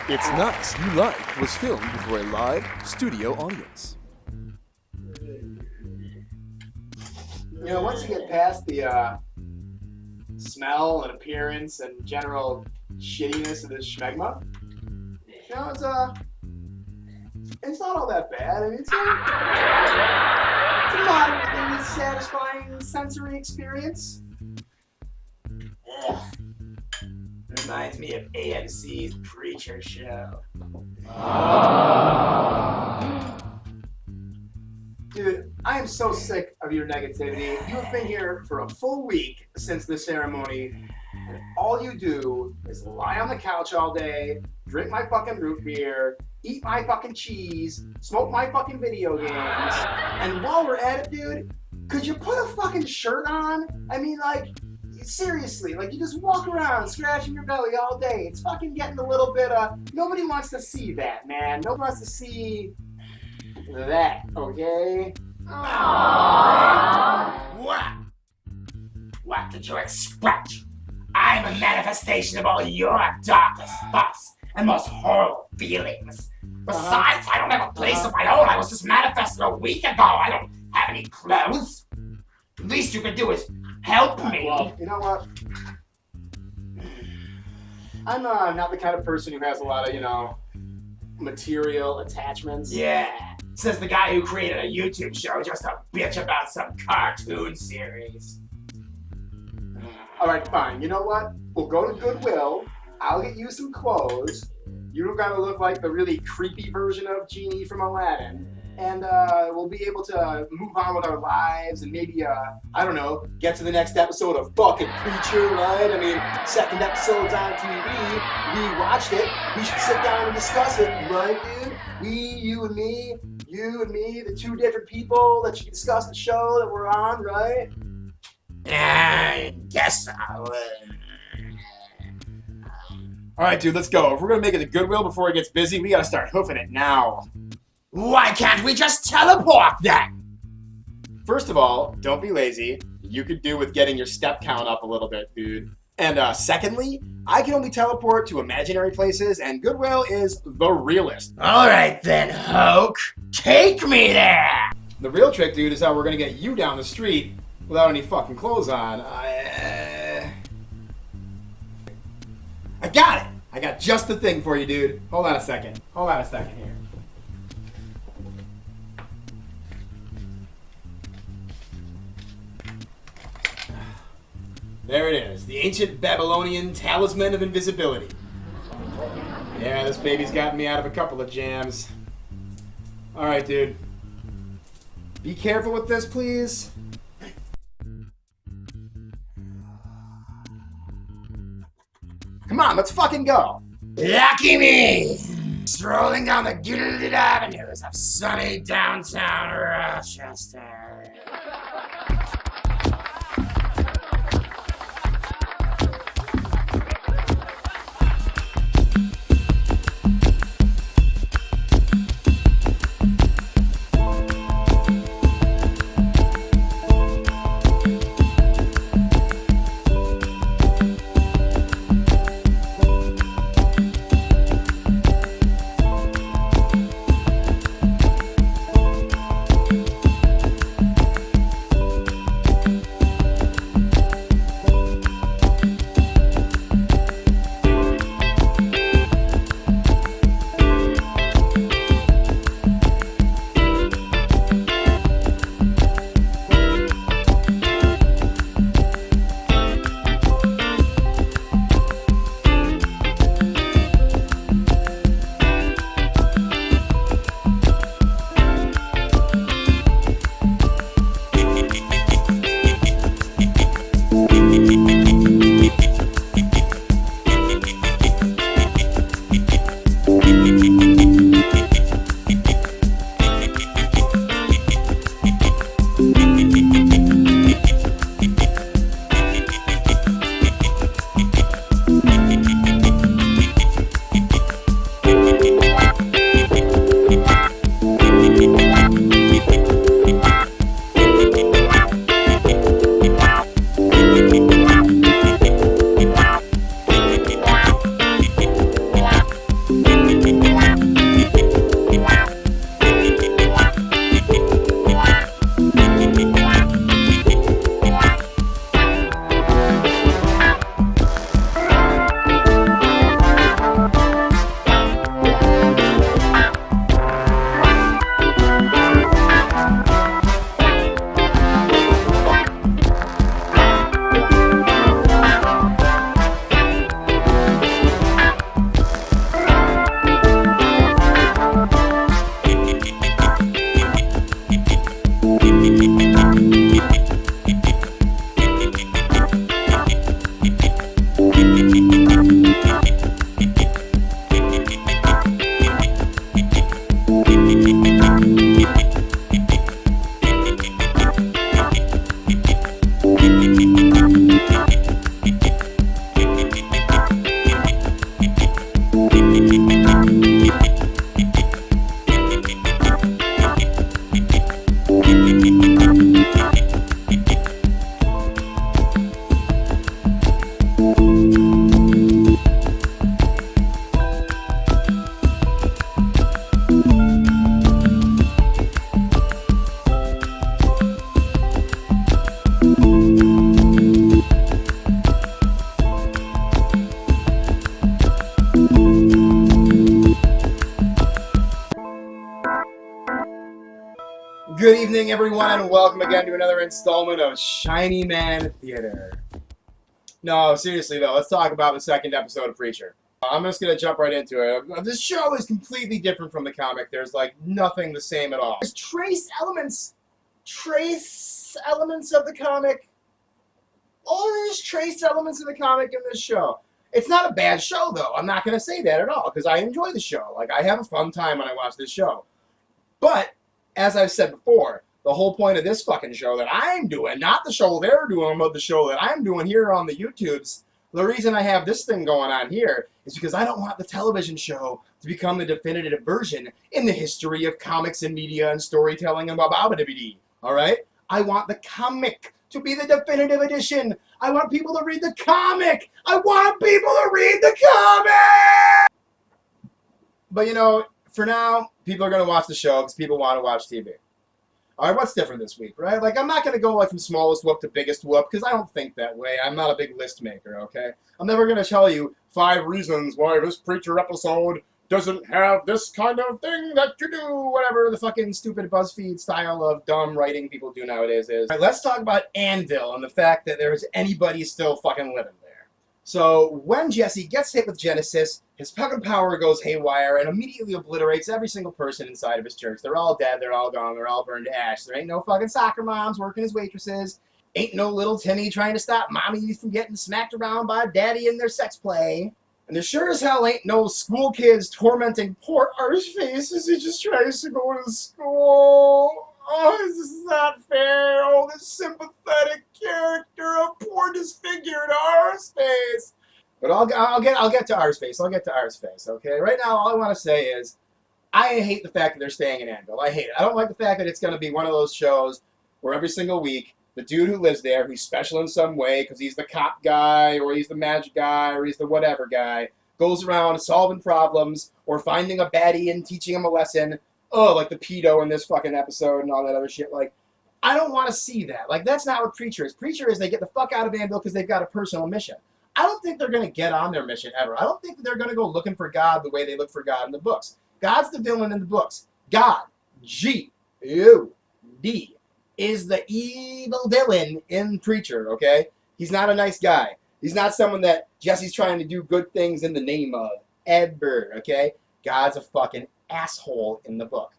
It's Nice You Like was filmed before a live studio audience. You know, once you get past the smell and appearance and general shittiness of this schmegma, you know, it's not all that bad. I mean, it's a moderately satisfying sensory experience. Ugh. Reminds me of AMC's Preacher Show. Dude, I am so sick of your negativity. You have been here for a full week since the ceremony, and all you do is lie on the couch all day, drink my fucking root beer, eat my fucking cheese, smoke my fucking video games, and while we're at it, dude, could you put a fucking shirt on? I mean, like, seriously, like, you just walk around scratching your belly all day. It's fucking getting a little bit, nobody wants to see that, man. Nobody wants to see that, okay? What did you expect? I'm a manifestation of all your darkest thoughts and most horrible feelings. Besides, I don't have a place of my own. I was just manifested a week ago. I don't have any clothes. The least you can do is help me. Well, you know what? I'm not the kind of person who has a lot of, you know, material attachments. Yeah, says the guy who created a YouTube show just to bitch about some cartoon series. All right, fine. You know what? We'll go to Goodwill. I'll get you some clothes. You don't gotta look like the really creepy version of Genie from Aladdin. And we'll be able to move on with our lives and maybe, I don't know, get to the next episode of fucking Preacher, right? I mean, second episode's on TV. We watched it. We should sit down and discuss it, right, dude? You and me, the two different people that you can discuss the show that we're on, right? I guess I'll... All right, dude, let's go. If we're gonna make it to Goodwill before it gets busy, we gotta start hoofing it now. Why can't we just teleport then? First of all, don't be lazy. You could do with getting your step count up a little bit, dude. And secondly, I can only teleport to imaginary places, and Goodwill is the realest. All right then, Hulk. Take me there! The real trick, dude, is how we're gonna get you down the street without any fucking clothes on. I got it! I got just the thing for you, dude. Hold on a second here. There it is, the ancient Babylonian talisman of invisibility. Yeah, this baby's gotten me out of a couple of jams. Alright, dude. Be careful with this, please. Come on, let's fucking go. Lucky me! Strolling down the gilded avenues of sunny downtown Rochester. Good evening, everyone, and welcome again to another installment of Shiny Man Theater. No, seriously, though, let's talk about the second episode of Preacher. I'm just going to jump right into it. This show is completely different from the comic. There's, like, nothing the same at all. There's trace elements of the comic. There's trace elements of the comic in this show. It's not a bad show, though. I'm not going to say that at all, because I enjoy the show. Like, I have a fun time when I watch this show. But, as I've said before, the whole point of this fucking show that I'm doing, not the show they're doing, but the show that I'm doing here on the YouTubes, the reason I have this thing going on here is because I don't want the television show to become the definitive version in the history of comics and media and storytelling and blah-blah-blah-blah-blah. Alright? I want the comic to be the definitive edition. I want people to read the comic. I want people to read the comic! But, you know, for now, people are going to watch the show because people want to watch TV. All right, what's different this week, right? Like, I'm not going to go, like, from smallest whoop to biggest whoop because I don't think that way. I'm not a big list maker, okay? I'm never going to tell you 5 reasons why this Preacher episode doesn't have this kind of thing that you do, whatever the fucking stupid BuzzFeed style of dumb writing people do nowadays is. All right, let's talk about Anvil and the fact that there is anybody still fucking living there. So, when Jesse gets hit with Genesis, his fucking power goes haywire and immediately obliterates every single person inside of his church. They're all dead, they're all gone, they're all burned to ash. There ain't no fucking soccer moms working as waitresses. Ain't no little Timmy trying to stop mommy from getting smacked around by daddy in their sex play. And there sure as hell ain't no school kids tormenting poor Arseface as he just tries to go to school. Oh, this is not fair. Oh, this sympathetic character of poor disfigured Arseface. But I'll get to Arseface. I'll get to Arseface, okay? Right now, all I want to say is I hate the fact that they're staying in Anvil. I hate it. I don't like the fact that it's going to be one of those shows where every single week, the dude who lives there, who's special in some way because he's the cop guy or he's the magic guy or he's the whatever guy, goes around solving problems or finding a baddie and teaching him a lesson. Oh, like the pedo in this fucking episode and all that other shit. Like, I don't want to see that. Like, that's not what Preacher is. Preacher is they get the fuck out of Anvil because they've got a personal mission. I don't think they're going to get on their mission ever. I don't think they're going to go looking for God the way they look for God in the books. God's the villain in the books. God, G-O-D, is the evil villain in Preacher, okay? He's not a nice guy. He's not someone that Jesse's trying to do good things in the name of, ever, okay? God's a fucking asshole in the book.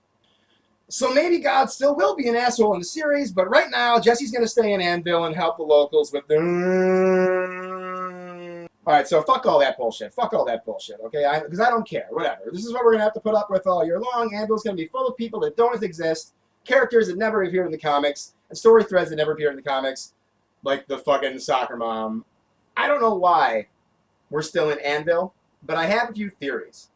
So maybe God still will be an asshole in the series, but right now, Jesse's going to stay in Anvil and help the locals with their... Alright, so fuck all that bullshit. Fuck all that bullshit, okay? Because I don't care. Whatever. This is what we're going to have to put up with all year long. Anvil's going to be full of people that don't exist, characters that never appeared in the comics, and story threads that never appeared in the comics, like the fucking soccer mom. I don't know why we're still in Anvil, but I have a few theories.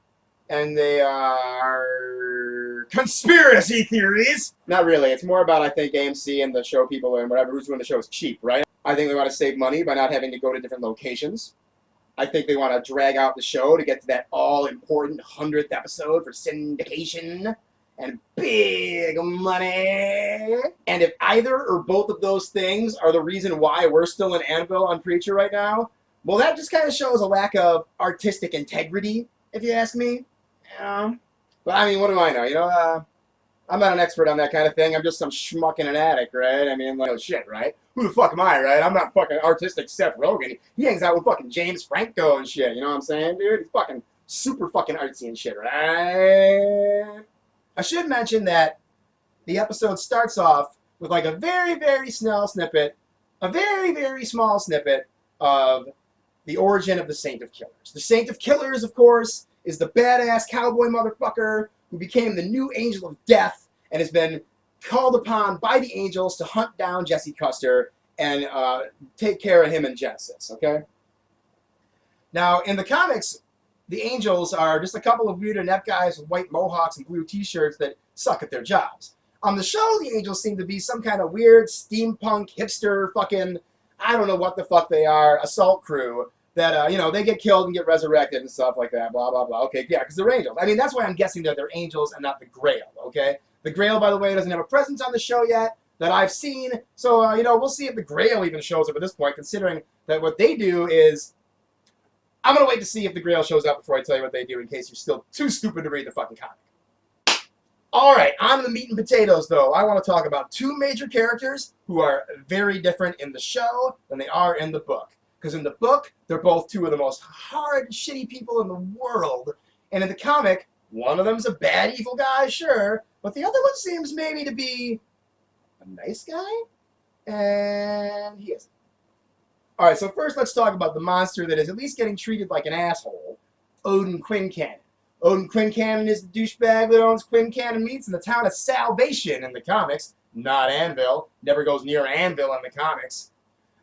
And they are conspiracy theories. Not really. It's more about, I think, AMC and the show people and whatever who's doing the show is cheap, right? I think they want to save money by not having to go to different locations. I think they want to drag out the show to get to that all-important 100th episode for syndication and big money. And if either or both of those things are the reason why we're still in Anvil on Preacher right now, well, that just kind of shows a lack of artistic integrity, if you ask me. Yeah. But I mean, what do I know? You know, I'm not an expert on that kind of thing. I'm just some schmuck in an attic, right? I mean, like, oh, shit, right? Who the fuck am I, right? I'm not fucking artistic Seth Rogen. He hangs out with fucking James Franco and shit. You know what I'm saying, dude? He's fucking super fucking artsy and shit, right? I should mention that the episode starts off with like a very, very small snippet, of the origin of the Saint of Killers. The Saint of Killers, of course, is the badass cowboy motherfucker who became the new Angel of Death and has been called upon by the angels to hunt down Jesse Custer and take care of him in Genesis, okay? Now, in the comics, the angels are just a couple of weird inept guys with white mohawks and blue t-shirts that suck at their jobs. On the show, the angels seem to be some kind of weird steampunk hipster fucking, I don't know what the fuck they are, assault crew that, you know, they get killed and get resurrected and stuff like that, blah, blah, blah. Okay, yeah, because they're angels. I mean, that's why I'm guessing that they're angels and not the Grail, okay? The Grail, by the way, doesn't have a presence on the show yet that I've seen, so, you know, we'll see if the Grail even shows up at this point, considering that what they do is... I'm going to wait to see if the Grail shows up before I tell you what they do in case you're still too stupid to read the fucking comic. All right, on to the meat and potatoes, though. I want to talk about two major characters who are very different in the show than they are in the book. Because in the book, they're both two of the most hard, shitty people in the world. And in the comic, one of them's a bad, evil guy, sure, but the other one seems maybe to be a nice guy, and he isn't. All right, so first let's talk about the monster that is at least getting treated like an asshole, Odin Quincannon. Odin Quincannon is the douchebag that owns Quincannon Meats in the town of Salvation in the comics, not Anvil. Never goes near Anvil in the comics.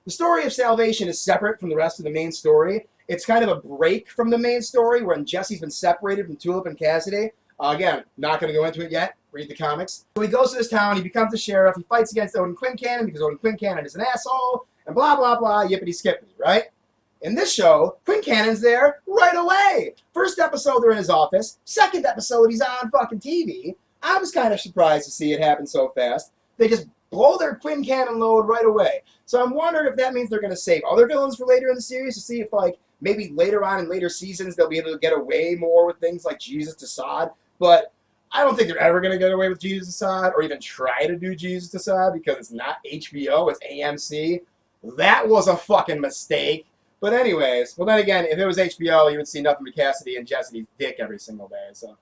The story of Salvation is separate from the rest of the main story. It's kind of a break from the main story when Jesse's been separated from Tulip and Cassidy. Again, not going to go into it yet. Read the comics. So he goes to this town, he becomes the sheriff, he fights against Odin Quincannon because Odin Quincannon is an asshole, and blah, blah, blah, yippity-skippity, right? In this show, Quincannon's there right away. First episode, they're in his office. Second episode, he's on fucking TV. I was kind of surprised to see it happen so fast. They just blow their Quincannon load right away. So I'm wondering if that means they're going to save other villains for later in the series to see if, like, maybe later on in later seasons they'll be able to get away more with things like Jesus Assad. But I don't think they're ever going to get away with Jesus Assad or even try to do Jesus Assad because it's not HBO, it's AMC. That was a fucking mistake. But anyways, well then again, if it was HBO, you would see nothing but Cassidy and Jesse's dick every single day. So,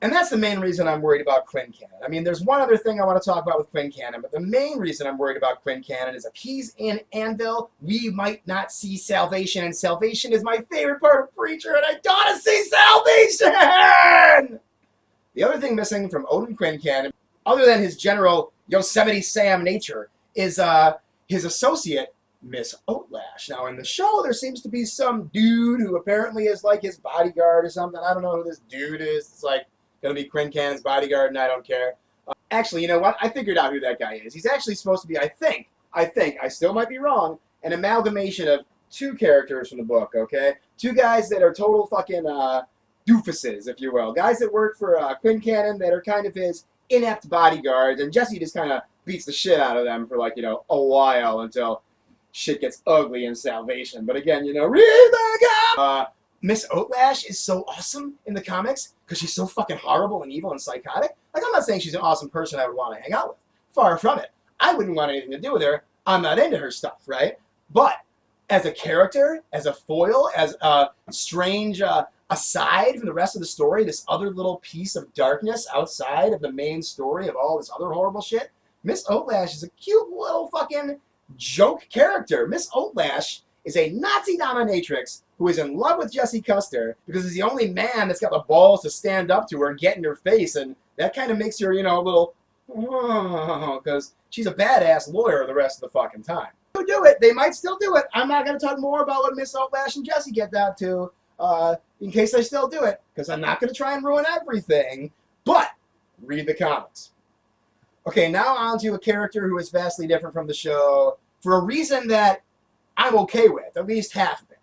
and that's the main reason I'm worried about Quincannon. I mean, there's one other thing I want to talk about with Quincannon, but the main reason I'm worried about Quincannon is if he's in Anvil, we might not see Salvation, and Salvation is my favorite part of Preacher, and I gotta see Salvation! The other thing missing from Odin Quincannon, other than his general Yosemite Sam nature, is his associate, Miss Oatlash. Now, in the show, there seems to be some dude who apparently is like his bodyguard or something. I don't know who this dude is. It's like going to be Quincannon's bodyguard, and I don't care. Actually, you know what? I figured out who that guy is. He's actually supposed to be, I think, I still might be wrong, an amalgamation of two characters from the book, okay? Two guys that are total fucking doofuses, if you will. Guys that work for Quincannon that are kind of his inept bodyguards, and Jesse just kind of beats the shit out of them for, like, you know, a while until shit gets ugly in Salvation. But again, you know, read the comics! Miss Oatlash is so awesome in the comics because she's so fucking horrible and evil and psychotic. Like, I'm not saying she's an awesome person I would want to hang out with. Far from it. I wouldn't want anything to do with her. I'm not into her stuff, right? But as a character, as a foil, as a strange aside from the rest of the story, this other little piece of darkness outside of the main story of all this other horrible shit, Miss Oatlash is a cute little fucking joke character. Miss Oatlash is a Nazi dominatrix who is in love with Jesse Custer because he's the only man that's got the balls to stand up to her and get in her face, and that kind of makes her, you know, a little, because she's a badass lawyer the rest of the fucking time. Who do it? They might still do it. I'm not going to talk more about what Miss Oatlash and Jesse get down to, in case they still do it, because I'm not going to try and ruin everything, but read the comics. Okay, now on to a character who is vastly different from the show for a reason that I'm okay with, at least half of it.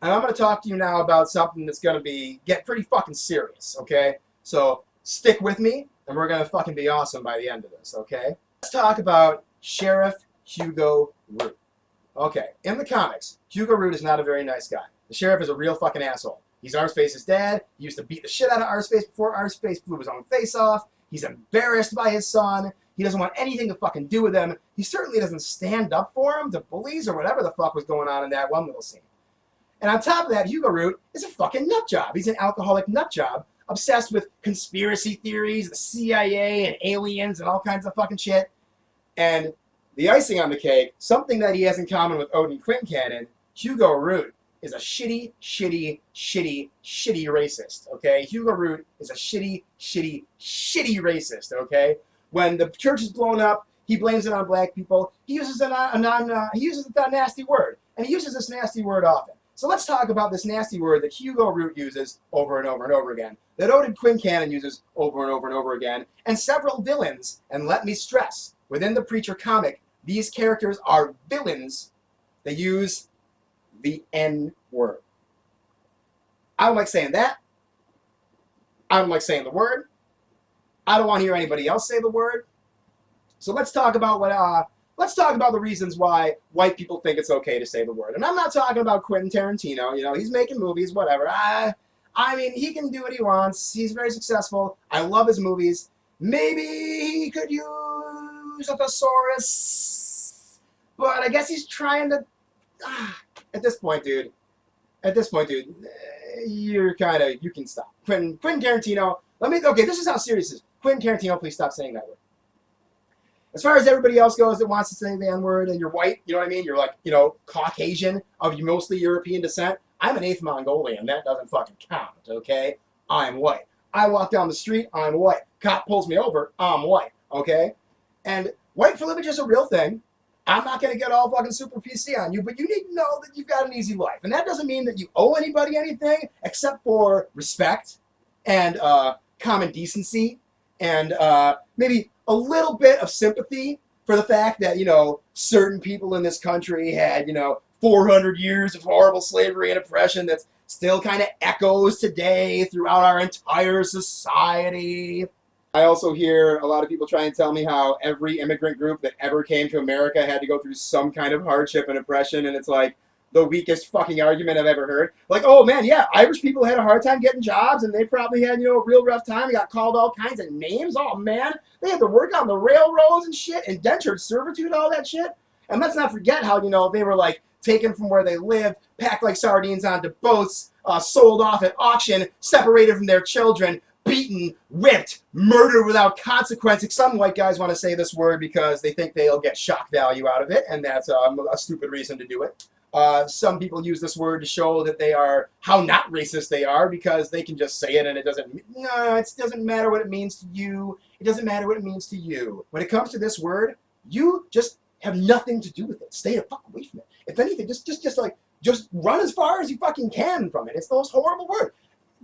And I'm going to talk to you now about something that's going to get pretty fucking serious, okay? So stick with me, and we're going to fucking be awesome by the end of this, okay? Let's talk about Sheriff Hugo Root. Okay, in the comics, Hugo Root is not a very nice guy. The sheriff is a real fucking asshole. He's Arseface's dad. He used to beat the shit out of Arseface before Arseface blew his own face off. He's embarrassed by his son. He doesn't want anything to fucking do with him. He certainly doesn't stand up for him to bullies or whatever the fuck was going on in that one little scene. And on top of that, Hugo Root is a fucking nut job. He's an alcoholic nut job, obsessed with conspiracy theories, the CIA and aliens and all kinds of fucking shit. And the icing on the cake, something that he has in common with Odin Quincannon, Hugo Root is a shitty racist, okay? Hugo Root is a shitty racist, okay? When the church is blown up, he blames it on black people. He uses a nasty word, and he uses this nasty word often. So let's talk about this nasty word that Hugo Root uses over and over and over again, that Odin Quincannon uses over and over and over again, and several villains, and let me stress, within the Preacher comic, these characters are villains that use the N-word. I don't like saying that. I don't like saying the word. I don't want to hear anybody else say the word. So let's talk about the reasons why white people think it's okay to say the word. And I'm not talking about Quentin Tarantino. You know, he's making movies, whatever. I mean, he can do what he wants. He's very successful. I love his movies. Maybe he could use a thesaurus, but I guess he's trying to. At this point, dude, you can stop. Quentin Tarantino. Okay, this is how serious it is. Quentin Tarantino, please stop saying that word. As far as everybody else goes that wants to say the N-word and you're white, you know what I mean? You're like, Caucasian of mostly European descent. I'm an eighth Mongolian. That doesn't fucking count, okay? I'm white. I walk down the street, I'm white. Cop pulls me over, I'm white, okay? And white privilege is a real thing. I'm not going to get all fucking super PC on you, but you need to know that you've got an easy life. And that doesn't mean that you owe anybody anything except for respect and common decency and maybe a little bit of sympathy for the fact that, certain people in this country had, 400 years of horrible slavery and oppression that still kind of echoes today throughout our entire society. I also hear a lot of people try and tell me how every immigrant group that ever came to America had to go through some kind of hardship and oppression, and it's like the weakest fucking argument I've ever heard. Like, oh man, yeah, Irish people had a hard time getting jobs, and they probably had, a real rough time. They got called all kinds of names. Oh man, they had to work on the railroads and shit, indentured servitude, all that shit. And let's not forget how, they were like taken from where they lived, packed like sardines onto boats, sold off at auction, separated from their children, beaten, whipped, murdered without consequence. Some white guys want to say this word because they think they'll get shock value out of it, and that's a stupid reason to do it. Some people use this word to show that they are, how not racist they are, because they can just say it and it doesn't matter what it means to you. It doesn't matter what it means to you. When it comes to this word, you just have nothing to do with it. Stay the fuck away from it. If anything, just run as far as you fucking can from it. It's the most horrible word.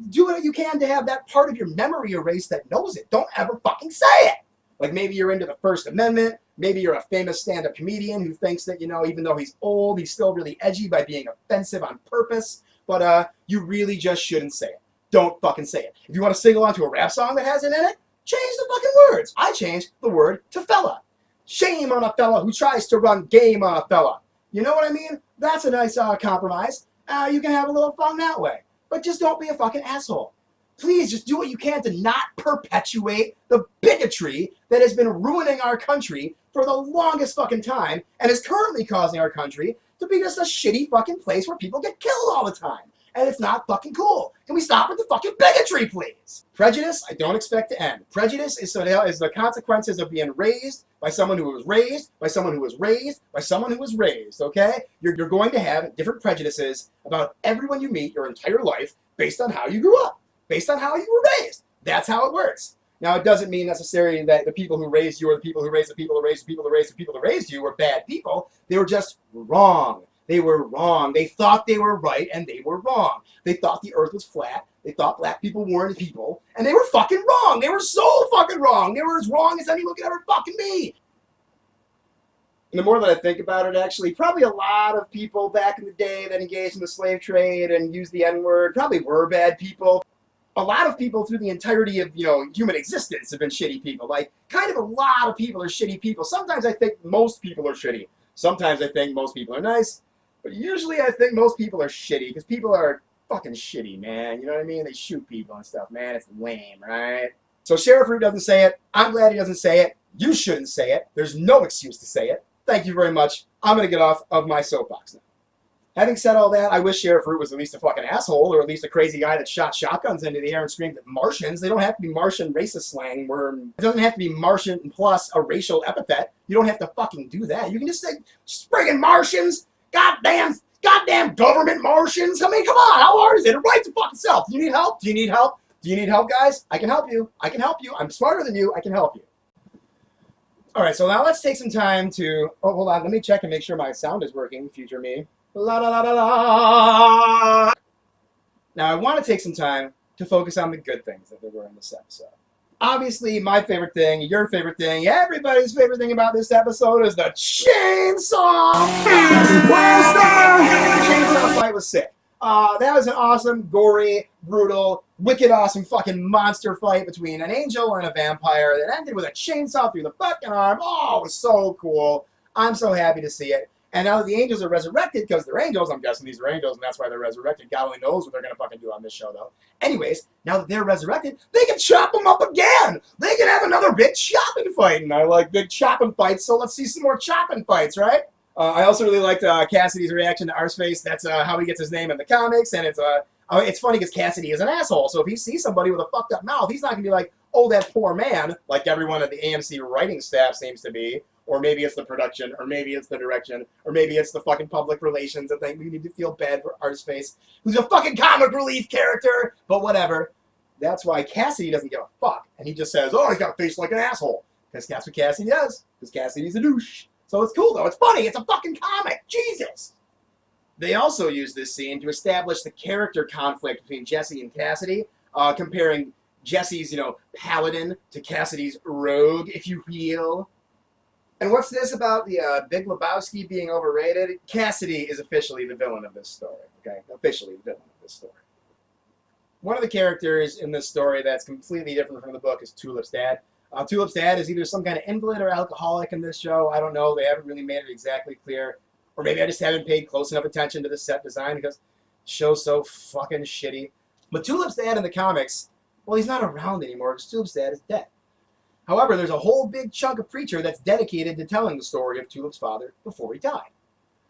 Do what you can to have that part of your memory erased that knows it. Don't ever fucking say it. Like maybe you're into the First Amendment. Maybe you're a famous stand-up comedian who thinks that, even though he's old, he's still really edgy by being offensive on purpose. But you really just shouldn't say it. Don't fucking say it. If you want to sing along to a rap song that has it in it, change the fucking words. I changed the word to fella. Shame on a fella who tries to run game on a fella. You know what I mean? That's a nice compromise. You can have a little fun that way. But just don't be a fucking asshole. Please just do what you can to not perpetuate the bigotry that has been ruining our country for the longest fucking time and is currently causing our country to be just a shitty fucking place where people get killed all the time. And it's not fucking cool. Can we stop with the fucking bigotry, please? Prejudice, I don't expect to end. Prejudice is the consequences of being raised by someone who was raised, by someone who was raised, by someone who was raised, okay? You're going to have different prejudices about everyone you meet your entire life based on how you grew up, based on how you were raised. That's how it works. Now, it doesn't mean necessarily that the people who raised you or the people who raised the people who raised the people who raised the people who raised you were bad people. They were just wrong. They were wrong. They thought they were right, and they were wrong. They thought the earth was flat. They thought black people weren't people, and they were fucking wrong. They were so fucking wrong. They were as wrong as anyone could ever fucking be. And the more that I think about it, actually, probably a lot of people back in the day that engaged in the slave trade and used the N-word probably were bad people. A lot of people through the entirety of, human existence have been shitty people. Like, kind of a lot of people are shitty people. Sometimes I think most people are shitty. Sometimes I think most people are nice. But usually I think most people are shitty because people are fucking shitty, man. You know what I mean? They shoot people and stuff, man. It's lame, right? So Sheriff Root doesn't say it. I'm glad he doesn't say it. You shouldn't say it. There's no excuse to say it. Thank you very much. I'm going to get off of my soapbox now. Having said all that, I wish Sheriff Root was at least a fucking asshole, or at least a crazy guy that shot shotguns into the air and screamed at Martians. They don't have to be Martian racist slang. It doesn't have to be Martian plus a racial epithet. You don't have to fucking do that. You can just say, friggin' Martians! Goddamn government Martians! I mean, come on, how hard is it? It writes the fucking self. Do you need help? Do you need help? Do you need help, guys? I can help you. I can help you. I'm smarter than you. I can help you. All right, so now let's take some time to... Oh, hold on. Let me check and make sure my sound is working, future me. La la la la la. Now, I want to take some time to focus on the good things that there were in this episode. Obviously, my favorite thing, your favorite thing, everybody's favorite thing about this episode is the chainsaw fight! The chainsaw fight was sick. That was an awesome, gory, brutal, wicked awesome fucking monster fight between an angel and a vampire that ended with a chainsaw through the fucking arm. Oh, it was so cool. I'm so happy to see it. And now that the angels are resurrected, because they're angels, I'm guessing these are angels, and that's why they're resurrected. God only knows what they're going to fucking do on this show, though. Anyways, now that they're resurrected, they can chop them up again! They can have another big chopping fight, and I like big chopping fights, so let's see some more chopping fights, right? I also really liked Cassidy's reaction to Arseface. That's how he gets his name in the comics, and it's funny because Cassidy is an asshole, so if he sees somebody with a fucked up mouth, he's not going to be like, oh, that poor man, like everyone at the AMC writing staff seems to be. Or maybe it's the production, or maybe it's the direction, or maybe it's the fucking public relations that think we need to feel bad for Arseface, who's a fucking comic relief character, but whatever. That's why Cassidy doesn't give a fuck, and he just says, oh, he's got a face like an asshole, because that's what Cassidy does, because Cassidy's a douche. So it's cool, though. It's funny. It's a fucking comic. Jesus! They also use this scene to establish the character conflict between Jesse and Cassidy, comparing Jesse's, paladin to Cassidy's rogue, if you will. And what's this about the Big Lebowski being overrated? Cassidy is officially the villain of this story, okay? Officially the villain of this story. One of the characters in this story that's completely different from the book is Tulip's dad. Tulip's dad is either some kind of invalid or alcoholic in this show. I don't know. They haven't really made it exactly clear. Or maybe I just haven't paid close enough attention to the set design because the show's so fucking shitty. But Tulip's dad in the comics, well, he's not around anymore because Tulip's dad is dead. However, there's a whole big chunk of Preacher that's dedicated to telling the story of Tulip's father before he died.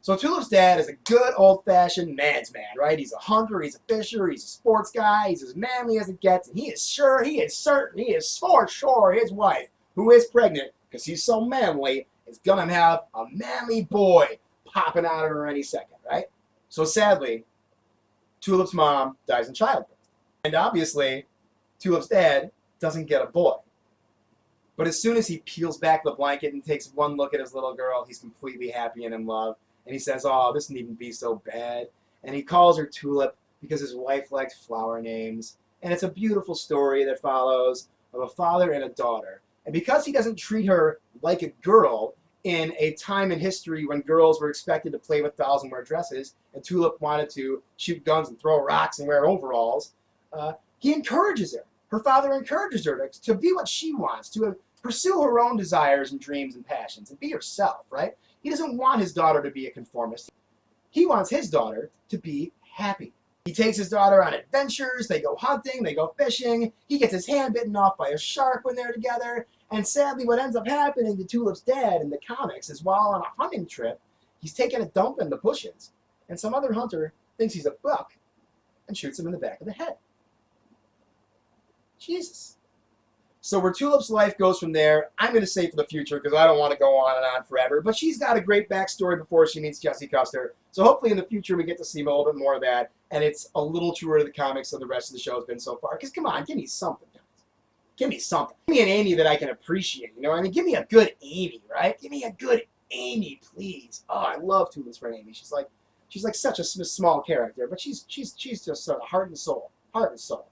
So Tulip's dad is a good old-fashioned man's man, right? He's a hunter, he's a fisher, he's a sports guy, he's as manly as it gets, and he is certain, he is for sure his wife, who is pregnant, because he's so manly, is gonna have a manly boy popping out of her any second, right? So sadly, Tulip's mom dies in childbirth. And obviously, Tulip's dad doesn't get a boy. But as soon as he peels back the blanket and takes one look at his little girl, he's completely happy and in love. And he says, oh, this needn't be so bad. And he calls her Tulip because his wife likes flower names. And it's a beautiful story that follows of a father and a daughter. And because he doesn't treat her like a girl in a time in history when girls were expected to play with dolls and wear dresses, and Tulip wanted to shoot guns and throw rocks and wear overalls, he encourages her. Her father encourages her to be what she wants, to pursue her own desires and dreams and passions and be herself, right? He doesn't want his daughter to be a conformist. He wants his daughter to be happy. He takes his daughter on adventures, they go hunting, they go fishing, he gets his hand bitten off by a shark when they're together, and sadly what ends up happening to Tulip's dad in the comics is while on a hunting trip, he's taking a dump in the bushes, and some other hunter thinks he's a buck and shoots him in the back of the head. Jesus. So where Tulip's life goes from there, I'm going to say for the future because I don't want to go on and on forever. But she's got a great backstory before she meets Jesse Custer. So hopefully in the future we get to see a little bit more of that. And it's a little truer to the comics than the rest of the show has been so far. Because come on, give me something, guys. Give me something. Give me an Amy that I can appreciate. You know what I mean? Give me a good Amy, right? Give me a good Amy, please. Oh, I love Tulip's friend Amy. She's like such a small character, but she's just sort of heart and soul. Heart and soul.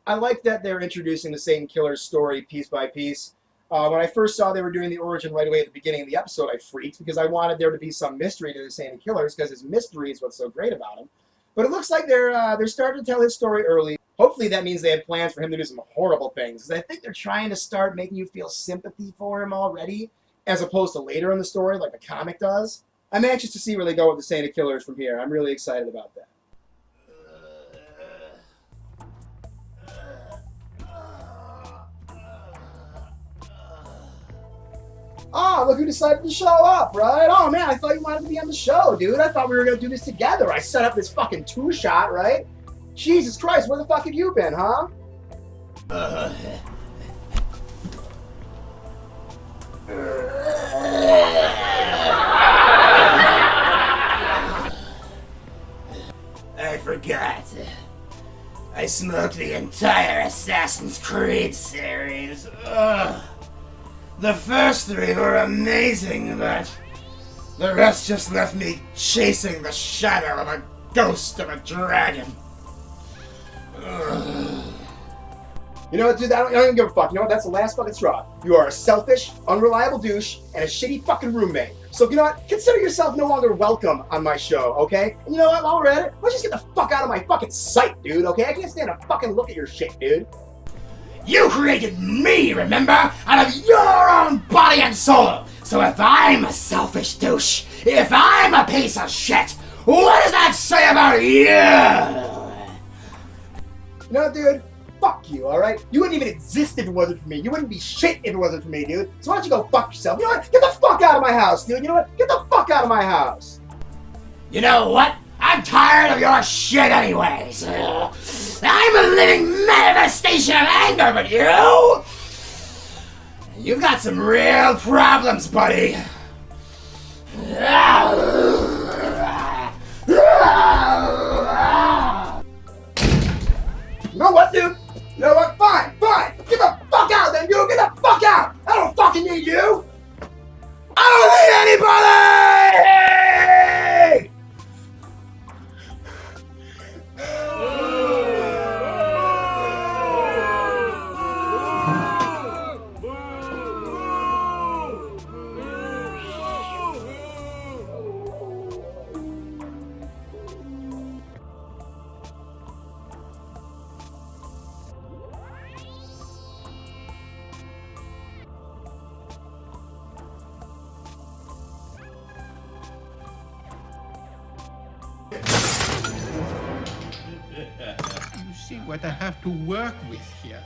I like that they're introducing the Satan Killer's story piece by piece. When I first saw they were doing the origin right away at the beginning of the episode, I freaked because I wanted there to be some mystery to the Satan Killers because his mystery is what's so great about him. But it looks like they're starting to tell his story early. Hopefully that means they had plans for him to do some horrible things. Because I think they're trying to start making you feel sympathy for him already, as opposed to later in the story like the comic does. I'm anxious to see where they go with the Satan Killers from here. I'm really excited about that. Oh, look who decided to show up, right? Oh, man, I thought you wanted to be on the show, dude. I thought we were going to do this together. I set up this fucking two-shot, right? Jesus Christ, where the fuck have you been, huh? I forgot. I smoked the entire Assassin's Creed series. Ugh. The first three were amazing, but the rest just left me chasing the shadow of a ghost of a dragon. Ugh. You know what, dude? I don't even give a fuck. You know what? That's the last fucking straw. You are a selfish, unreliable douche and a shitty fucking roommate. So, you know what? Consider yourself no longer welcome on my show, okay? And you know what? While we're at it, let's just get the fuck out of my fucking sight, dude, okay? I can't stand to fucking look at your shit, dude. You created me, remember? Out of your own body and soul. So if I'm a selfish douche, if I'm a piece of shit, what does that say about you? You know, dude, fuck you, alright? You wouldn't even exist if it wasn't for me. You wouldn't be shit if it wasn't for me, dude. So why don't you go fuck yourself? You know what? Get the fuck out of my house, dude. You know what? Get the fuck out of my house. You know what? I'm tired of your shit anyways. I'm a living manifestation of anger, but you've got some real problems, buddy. You know what, dude? You know what? Fine, fine. Get the fuck out then, you. Get the fuck out. I don't fucking need you. I don't need anybody! You see what I have to work with here.